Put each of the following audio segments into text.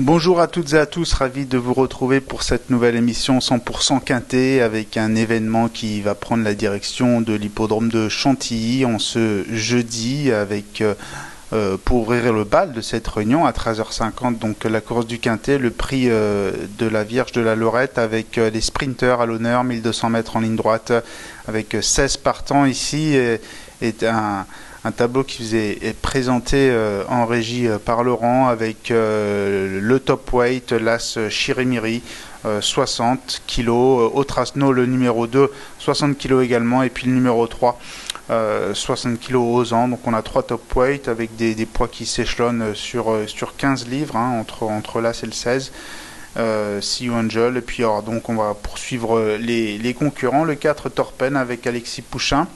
Bonjour à toutes et à tous, ravi de vous retrouver pour cette nouvelle émission 100% quintet avec un événement qui va prendre la direction de l'hippodrome de Chantilly en ce jeudi avec pour ouvrir le bal de cette réunion à 13h50, donc la course du quintet, le prix de la Vierge de la Lorette avec les sprinters à l'honneur, 1200 mètres en ligne droite avec 16 partants ici est un tableau qui vous est présenté en régie par Laurent avec le top weight, l'As Chirimiri, 60 kg, Otrasno le numéro 2, 60 kg également, et puis le numéro 3, 60 kg aux ans. Donc on a 3 top weight avec des poids qui s'échelonnent sur 15 livres, hein, entre l'As et le 16. See You Angel, et puis alors, donc on va poursuivre les concurrents, le 4 Torpen avec Alexis Pouchin,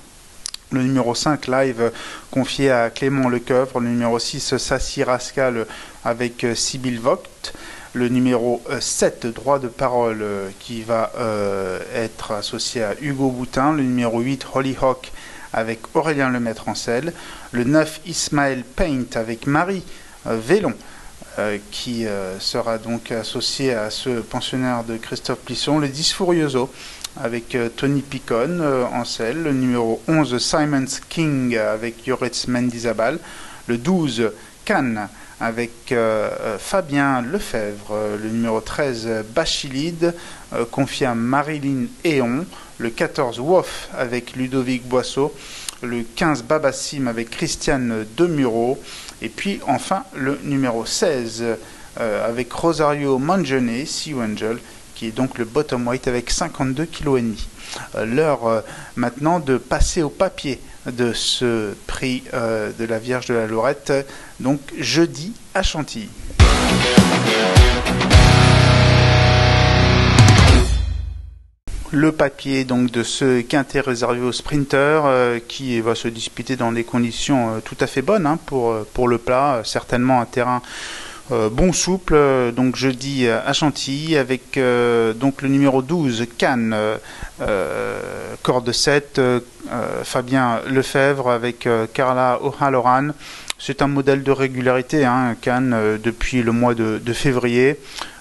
le numéro 5 Live confié à Clément Lecoeuvre, le numéro 6 Sassy Rascal avec Sybille Vogt, le numéro 7 Droit de Parole qui va être associé à Hugo Boutin, le numéro 8 Hollyhock avec Aurélien Lemaître en selle, le 9 Ismaël Paint avec Marie Vélon qui sera donc associé à ce pensionnaire de Christophe Plisson, le 10 Furioso avec Tony Picon en selle, le numéro 11 Simons King avec Yoretz Mendizabal, le 12 Cannes avec Fabien Lefebvre, le numéro 13 Bachilide confié à Marilyn Héon, le 14 Woff avec Ludovic Boisseau, le 15 Babassim avec Christiane Demureau, et puis enfin le numéro 16 avec Rosario Mangione, See You Angel, qui est donc le bottom weight avec 52,5 kg. L'heure maintenant de passer au papier de ce prix de la Vierge de la Lorette, donc jeudi à Chantilly. Le papier donc de ce quintet réservé aux sprinters qui va se disputer dans des conditions tout à fait bonnes, hein, pour le plat, certainement un terrain bon souple, donc jeudi à Chantilly avec donc le numéro 12 Cannes, corde 7, Fabien Lefebvre avec Carla O'Halloran. C'est un modèle de régularité, hein, Cannes, depuis le mois de février.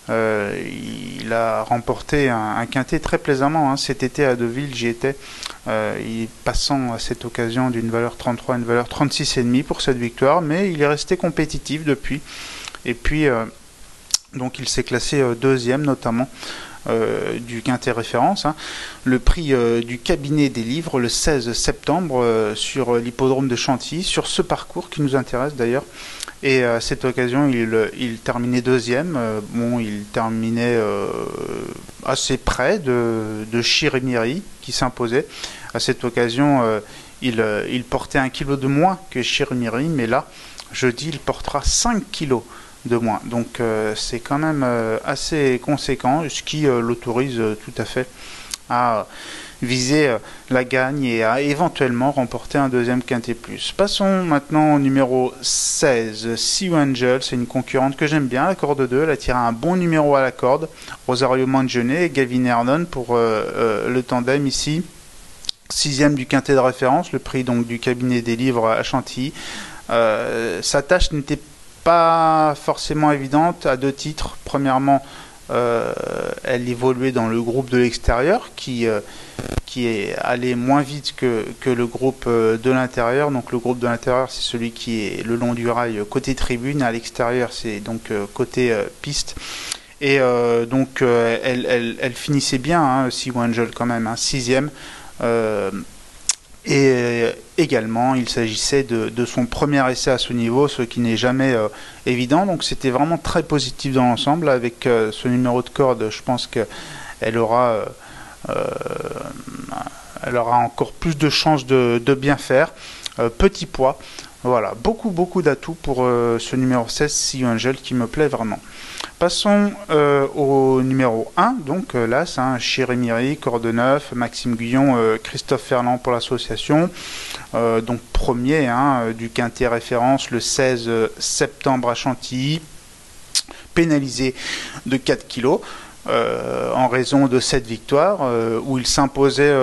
Il a remporté un quintet très plaisamment, hein, cet été à Deauville, j'y étais, passant à cette occasion d'une valeur 33 à une valeur 36,5 pour cette victoire, mais il est resté compétitif depuis. Et puis, donc il s'est classé deuxième notamment du quintet référence, hein. Le prix du cabinet des livres le 16 septembre sur l'hippodrome de Chantilly, sur ce parcours qui nous intéresse d'ailleurs. Et à cette occasion, il terminait deuxième. Il terminait assez près de Chirimiri qui s'imposait. À cette occasion, il portait 1 kg de moins que Chirimiri, mais là, jeudi, il portera 5 kg de moins. Donc c'est quand même assez conséquent, ce qui l'autorise tout à fait à viser la gagne et à éventuellement remporter un deuxième quintet plus. Passons maintenant au numéro 16, See You Angel. C'est une concurrente que j'aime bien, la corde 2. Elle a tiré un bon numéro à la corde. Rosario Mangione et Gavin Hernon pour le tandem ici. 6e du quintet de référence, le prix donc du cabinet des livres à Chantilly. Sa tâche n'était pas forcément évidente à deux titres. Premièrement, elle évoluait dans le groupe de l'extérieur qui est allé moins vite que le groupe de l'intérieur. Donc le groupe de l'intérieur, c'est celui qui est le long du rail côté tribune, à l'extérieur c'est donc côté piste. Et donc elle finissait bien, hein, See You Angel quand même, hein, 6e. Et également, il s'agissait de son premier essai à ce niveau, ce qui n'est jamais évident. Donc c'était vraiment très positif dans l'ensemble. Avec ce numéro de corde, je pense qu'elle aura encore plus de chances de bien faire. Petit poids, voilà, beaucoup d'atouts pour ce numéro 16, See You Angel, qui me plaît vraiment. Passons au numéro 1, donc là c'est un Chirimiri, corde 9, Maxime Guyon, Christophe Ferland pour l'association, donc premier, hein, du quintet référence le 16 septembre à Chantilly, pénalisé de 4 kg. en raison de cette victoire où il s'imposait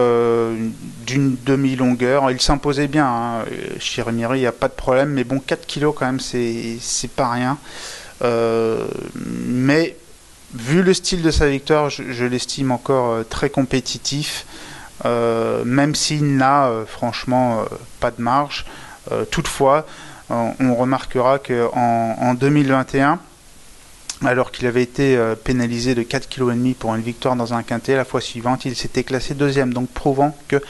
d'une demi-longueur. Il s'imposait bien, hein. Chirimieri, il n'y a pas de problème, mais bon, 4 kilos quand même, c'est pas rien. Mais vu le style de sa victoire, je l'estime encore très compétitif, même s'il n'a franchement pas de marge. Toutefois, on remarquera qu'en 2021, alors qu'il avait été pénalisé de 4,5 kg pour une victoire dans un quintet, la fois suivante, il s'était classé deuxième, donc prouvant que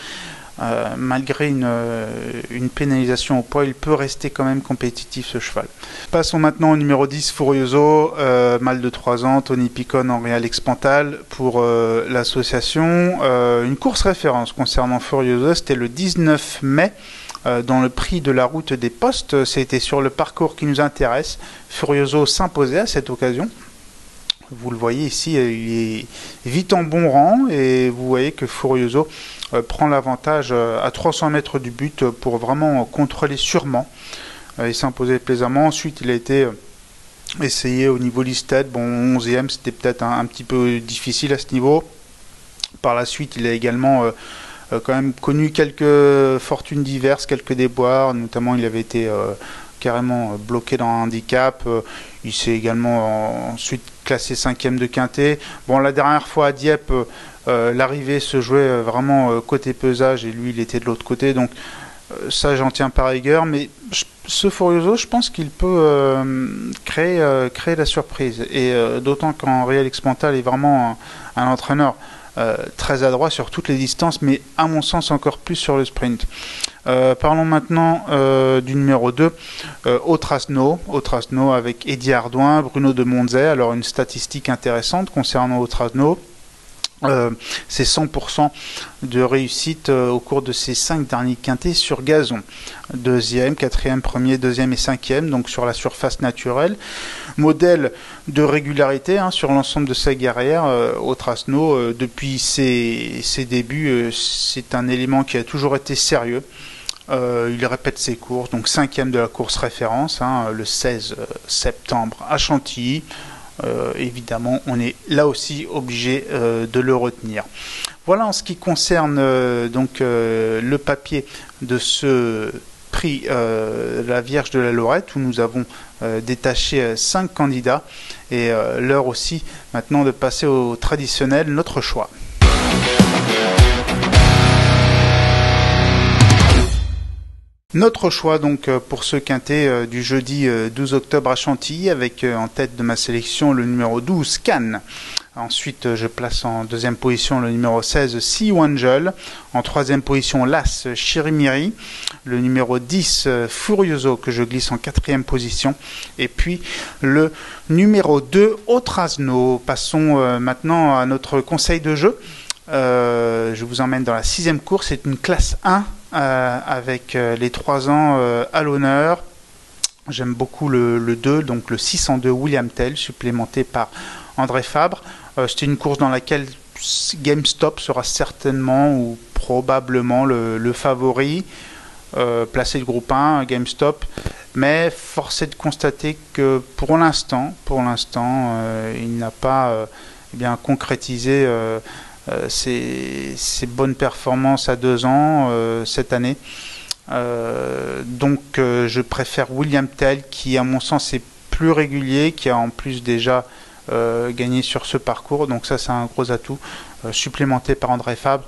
malgré une pénalisation au poids, il peut rester quand même compétitif, ce cheval. Passons maintenant au numéro 10, Furioso, mâle de 3 ans, Tony Picon en Réal Expantal pour l'association. Une course référence concernant Furioso, c'était le 19 mai. Dans le prix de la route des postes, c'était sur le parcours qui nous intéresse. Furioso s'imposait à cette occasion. Vous le voyez ici, il est vite en bon rang et vous voyez que Furioso prend l'avantage à 300 mètres du but pour vraiment contrôler sûrement. Il s'imposait plaisamment. Ensuite, il a été essayé au niveau listed. Bon, 11e, c'était peut-être un petit peu difficile à ce niveau. Par la suite, il a également quand même connu quelques fortunes diverses, quelques déboires, notamment il avait été carrément bloqué dans un handicap. Il s'est également ensuite classé 5e de quintet. Bon, la dernière fois à Dieppe, l'arrivée se jouait vraiment côté pesage et lui il était de l'autre côté, donc ça j'en tiens par rigueur, mais ce Furioso, je pense qu'il peut créer la surprise, et d'autant qu'en Réal Expantal est vraiment un entraîneur très adroit sur toutes les distances, mais à mon sens encore plus sur le sprint. Parlons maintenant du numéro 2, Otrasno avec Eddie Ardouin, Bruno de Monzet. Alors une statistique intéressante concernant Otrasno, c'est 100% de réussite au cours de ces 5 derniers quintés sur gazon. 2e, 4e, 1er, 2e et 5e, donc sur la surface naturelle. Modèle de régularité sur l'ensemble de sa carrière. Otrasno, depuis ses débuts, c'est un élément qui a toujours été sérieux. Il répète ses courses, donc 5e de la course référence, le 16 septembre à Chantilly. Évidemment, on est là aussi obligé de le retenir. Voilà en ce qui concerne donc le papier de ce prix la Vierge de la Lorette, où nous avons détaché 5 candidats, et l'heure aussi maintenant de passer au traditionnel, notre choix. Notre choix donc pour ce quintet du jeudi 12 octobre à Chantilly, avec en tête de ma sélection le numéro 12 Cannes. Ensuite, je place en deuxième position le numéro 16 Sea Angel. En troisième position, l'As Chirimieri. Le numéro 10 Furioso, que je glisse en quatrième position. Et puis le numéro 2 Otrasno. Passons maintenant à notre conseil de jeu. Je vous emmène dans la 6e course. C'est une classe 1 avec les 3 ans à l'honneur. J'aime beaucoup le 2, donc le 602 William Tell, supplémenté par André Fabre. C'était une course dans laquelle GameStop sera certainement ou probablement le favori, placé de groupe 1, GameStop. Mais force est de constater que pour l'instant, il n'a pas bien concrétisé ses bonnes performances à 2 ans cette année. Donc je préfère William Tell, qui à mon sens est plus régulier, qui a en plus déjà gagné sur ce parcours, donc ça c'est un gros atout, supplémenté par André Fabre,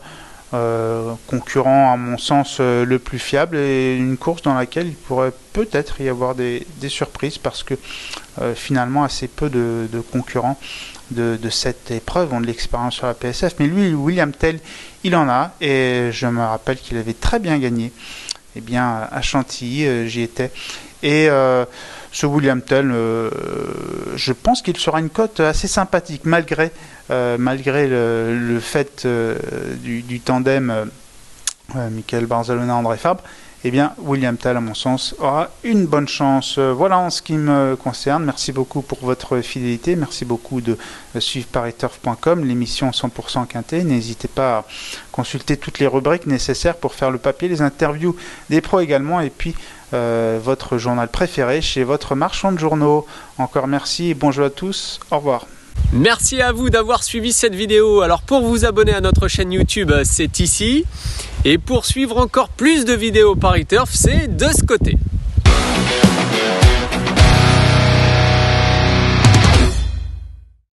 concurrent à mon sens le plus fiable, et une course dans laquelle il pourrait peut-être y avoir des surprises, parce que finalement assez peu de concurrents de cette épreuve ont de l'expérience sur la PSF, mais lui, William Tell, il en a, et je me rappelle qu'il avait très bien gagné à Chantilly, j'y étais, et ce William Tell, je pense qu'il sera une cote assez sympathique, malgré le fait du tandem Michael Barzalona-André Fabre. William Tell, à mon sens, aura une bonne chance. Voilà en ce qui me concerne. Merci beaucoup pour votre fidélité. Merci beaucoup de suivre pariturf.com, l'émission 100% quintet. N'hésitez pas à consulter toutes les rubriques nécessaires pour faire le papier, les interviews des pros également, et puis votre journal préféré chez votre marchand de journaux. Encore merci et bonjour à tous. Au revoir. Merci à vous d'avoir suivi cette vidéo. Alors pour vous abonner à notre chaîne YouTube, c'est ici. Et pour suivre encore plus de vidéos Paris Turf, c'est de ce côté.